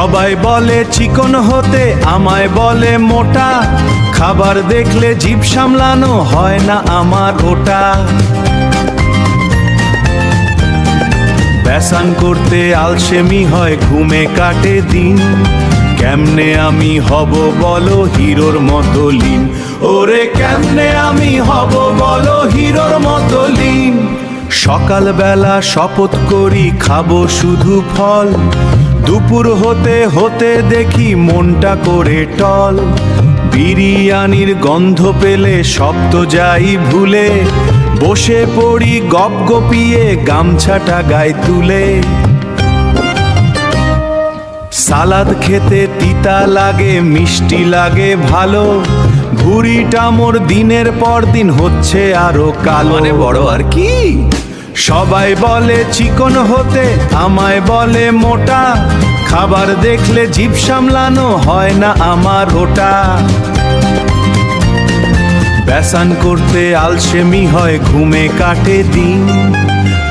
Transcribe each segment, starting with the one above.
সবাই বলে চিকন হতে, আমায় বলে মোটা। খাবার দেখলে জিভ সামলানো হয় না আমার ওটা। ব্যাসান করতে আলসেমি হয়, ঘুমে কাটে দিন। কেমনে আমি হব বলো হিরোর মতো লীন? ওরে কেমনে আমি হব বলো হিরোর মতো লীন? সকালবেলা শপথ করি খাবো শুধু ফল। দুপুর হতে হতে দেখি মনটা করে টল। বিরিয়ানির গন্ধ পেলে সব তো যাই ভুলে। বসে পড়ি গপ গপিয়ে গামছাটা গায়ে তুলে। সালাদ খেতে তিতা লাগে, মিষ্টি লাগে ভালো। ভুঁড়িটা মোর দিনের পর দিন হচ্ছে আরো কালো। মানে বড় আর কি। সবাই বলে চিকন হতে, আমায় বলে মোটা। খাবার দেখলে জিভ সামলানো হয় না আমার ওটা। ব্যাসান করতে আলসেমি হয়, ঘুমে কাটে দিন।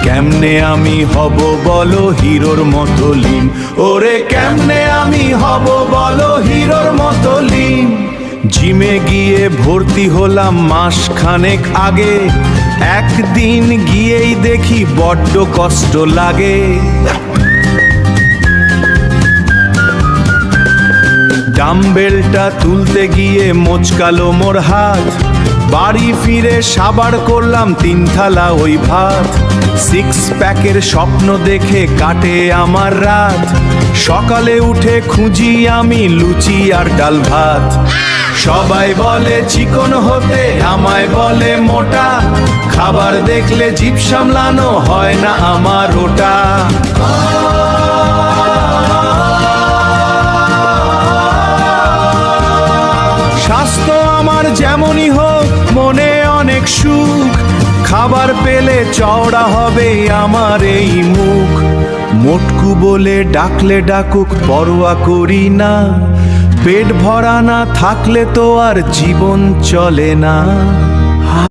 কেমনে আমি হব বলো হিরোর মতো লীন? ওরে কেমনে আমি হব বলো হিরোর মতো লীন? জিমে গিয়ে ভর্তি হলাম মাস খানেক আগে। একদিন গিয়েই দেখি বড্ড কষ্ট লাগে। ডাম্বেলটা তুলতে গিয়ে মোচকালো মোর হাত। বাড়ি ফিরে সাবার করলাম 3 থালা ওই ভাত। 6 প্যাকের স্বপ্ন দেখে কাটে আমার রাত। সকালে উঠে খুঁজি আমি লুচি আর ডাল ভাত। সবাই বলে চিকন হতে, আমায় বলে মোটা। খাবার দেখলে জিভ সামলানো হয় না আমার ওটা। স্বাস্থ্য আমার যেমনই হোক, মনে অনেক সুখ। খাবার পেলে চওড়া হবে আমার এই মুখ। মোটকু বলে ডাকলে ডাকুক পরোয়া করি না। পেট ভরা না থাকলে তো আর জীবন চলে না।